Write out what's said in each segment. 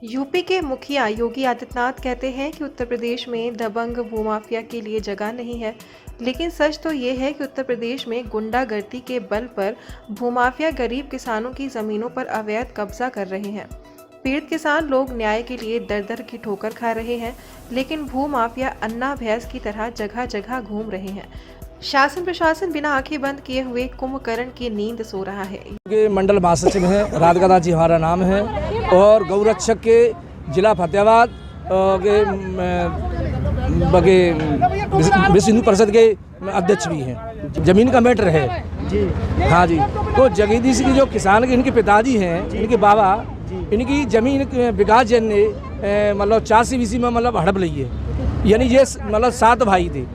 UP के मुखिया योगी आदित्यनाथ कहते हैं कि उत्तर प्रदेश में दबंग भूमाफिया के लिए जगह नहीं है, लेकिन सच तो ये है कि उत्तर प्रदेश में गुंडागर्दी के बल पर भूमाफिया गरीब किसानों की जमीनों पर अवैध कब्जा कर रहे हैं। पीड़ित किसान लोग न्याय के लिए दर दर की ठोकर खा रहे हैं, लेकिन भूमाफिया अन्ना भैंस की तरह जगह जगह घूम रहे हैं। शासन प्रशासन बिना आंखें बंद किए हुए कुंभकर्ण की नींद सो रहा है। मंडल महासचिव है, राधिका जी हमारा नाम है, और गौरक्षक के जिला फतेहाबाद के विश्व हिंदू परिषद के अध्यक्ष भी हैं। जमीन का मैटर है जी। हाँ जी, तो जगदीश की जो किसान के इनके पिताजी हैं, इनके बाबा, इनकी जमीन विकास जैन ने मतलब 84 में मतलब हड़प ली है। यानी ये मतलब 7 भाई थे,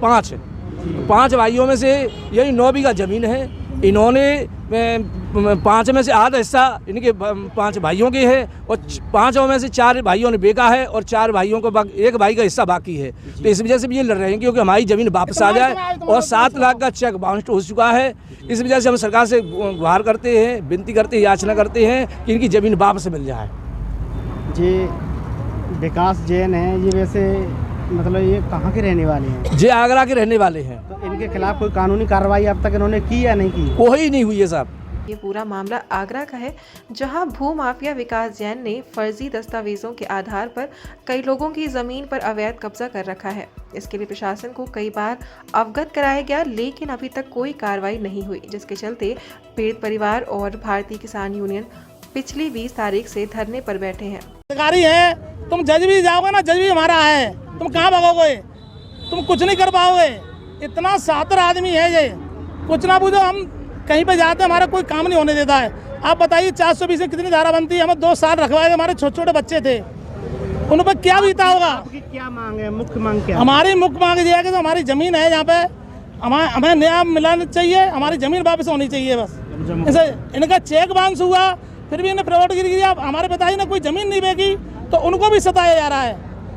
5 भाइयों में से यही 9 बीघा जमीन है। इन्होंने 5 में से आधा हिस्सा इनके 5 भाइयों के है, और 5 में से 4 भाइयों ने बेचा है, और 4 भाइयों को 1 भाई का हिस्सा बाकी है। तो इस वजह से भी ये लड़ रहे हैं क्योंकि हमारी ज़मीन वापस आ जाए, और 7 लाख का चेक बाउंस हो चुका है। इस वजह से हम सरकार से गुहार करते हैं, विनती करते हैं, याचना करते हैं कि इनकी ज़मीन वापस मिल जाए। जी, विकास जैन है ये, वैसे मतलब ये कहाँ के रहने वाले हैं? जी, आगरा के रहने वाले हैं। तो इनके खिलाफ कोई कानूनी कार्रवाई अब तक इन्होंने की या नहीं की? कोई नहीं हुई है साहब। ये पूरा मामला आगरा का है, जहां भूमाफिया विकास जैन ने फर्जी दस्तावेजों के आधार पर कई लोगों की जमीन पर अवैध कब्जा कर रखा है। इसके लिए प्रशासन को कई बार अवगत कराया गया, लेकिन अभी तक कोई कार्रवाई नहीं हुई, जिसके चलते पीड़ित परिवार और भारतीय किसान यूनियन पिछली 20 तारीख से धरने पर बैठे हैं। सरकारी है, तुम जज भी जाओगे ना, जज भी हमारा है, तुम कहाँ भागोगे? तुम कुछ नहीं कर पाओगे। इतना सातर आदमी है ये, कुछ ना पूछो, हम कहीं पे जाते हैं हमारा कोई काम नहीं होने देता है। आप बताइए 420 में कितनी धारा बनती है? हमें 2 साल रखवाए, हमारे छोटे छोटे बच्चे थे, उन पर क्या बीता होगा? आपकी क्या मांग है? मुख्य मांग क्या? हमारी मुख्य मांग ये है कि हमारी जमीन है यहाँ पे, हमें न्याय मिलना चाहिए, हमारी जमीन वापस होनी चाहिए बस। इसे इनका चेक बाउंस हुआ, फिर भी इन्हें प्रॉपर्टी किया। हमारे पिताजी ने कोई जमीन नहीं बेची तो उनको भी सताया जा रहा है।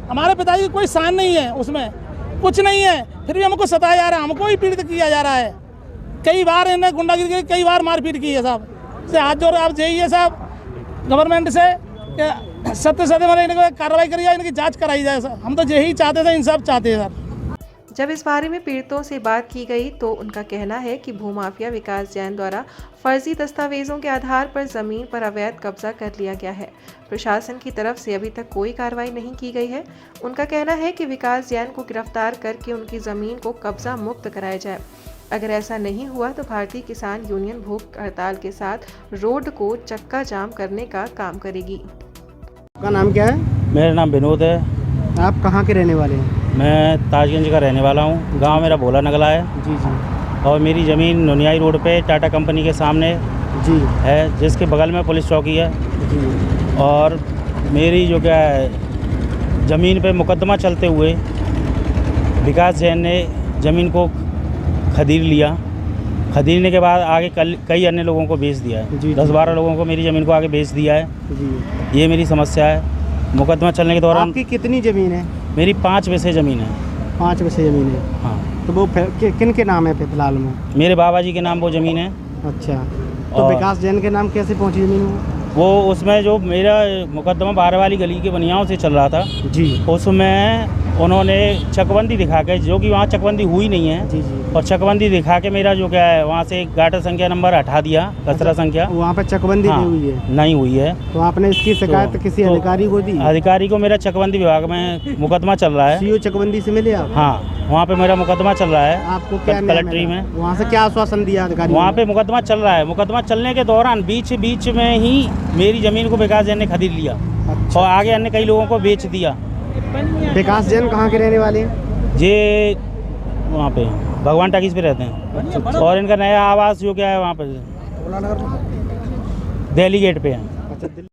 हमारे पिताजी कोई साइन नहीं है, उसमें कुछ नहीं है, फिर भी हमको सताया जा रहा है, हमको ही पीड़ित किया जा रहा है। कई बार इन्हें गुंडागिरी, कई बार मारपीट की है साहब। से हाथ जोड़ आप चाहिए साहब गवर्नमेंट से सत्य इनको कार्रवाई करी जाए, इनकी जांच कराई जाए सर। हम तो यही चाहते थे, इन सब चाहते हैं सर। जब इस बारे में पीड़ितों से बात की गई तो उनका कहना है कि भूमाफिया विकास जैन द्वारा फर्जी दस्तावेजों के आधार पर जमीन पर अवैध कब्जा कर लिया गया है। प्रशासन की तरफ से अभी तक कोई कार्रवाई नहीं की गई है। उनका कहना है कि विकास जैन को गिरफ्तार करके उनकी जमीन को कब्जा मुक्त कराया जाए। अगर ऐसा नहीं हुआ तो भारतीय किसान यूनियन भूख हड़ताल के साथ रोड को चक्का जाम करने का काम करेगी। आपका नाम क्या है? मेरा नाम विनोद है। आप कहाँ के रहने वाले हैं? मैं ताजगंज का रहने वाला हूँ। गांव मेरा भोला नगला है। जी जी। और मेरी ज़मीन नुनियाई रोड पे टाटा कंपनी के सामने जी है, जिसके बगल में पुलिस चौकी है जी। और मेरी जो क्या है ज़मीन पे मुकदमा चलते हुए विकास जैन ने ज़मीन को खरीद लिया। खरीदने के बाद आगे कई अन्य लोगों को बेच दिया है। 10-12 लोगों को मेरी ज़मीन को आगे बेच दिया है जी। ये मेरी समस्या है। मुकदमा चलने के दौरान आपकी कितनी ज़मीन है? मेरी 5 वैसे ज़मीन है। 5 वैसे ज़मीन है? हाँ। तो वो किन के नाम है फिलहाल में? मेरे बाबा जी के नाम वो ज़मीन है। अच्छा, तो विकास जैन के नाम कैसे पहुंची ज़मीन वो? उसमें जो मेरा मुकदमा 12 वाली गली के बनियाओं से चल रहा था जी, उसमें उन्होंने चकबंदी दिखा के, जो कि वहाँ चकबंदी हुई नहीं है जी जी, और चकबंदी दिखा के मेरा जो क्या है वहाँ से गाटर संख्या नंबर हटा दिया, कचरा संख्या। वहाँ पर चकबंदी हाँ, नहीं हुई है? नहीं हुई है। तो आपने इसकी शिकायत किसी अधिकारी को दी? अधिकारी को मेरा चकबंदी विभाग में मुकदमा चल रहा है। सीओ चकबंदी से मिले आप? हाँ, वहाँ पे मेरा मुकदमा चल रहा है। आपको क्या कलेक्ट्री में? वहाँ से क्या आश्वासन दिया अधिकारी? वहाँ पे मुकदमा चल रहा है। मुकदमा चलने के दौरान बीच में ही मेरी ज़मीन को विकास जैन ने खरीद लिया। अच्छा। और आगे अन्य कई लोगों को बेच दिया। विकास जैन कहाँ के रहने वाले हैं? ये वहाँ पे भगवान टाकीज पे रहते हैं। और इनका नया आवास जो क्या है वहाँ पे दिल्ली गेट पे है।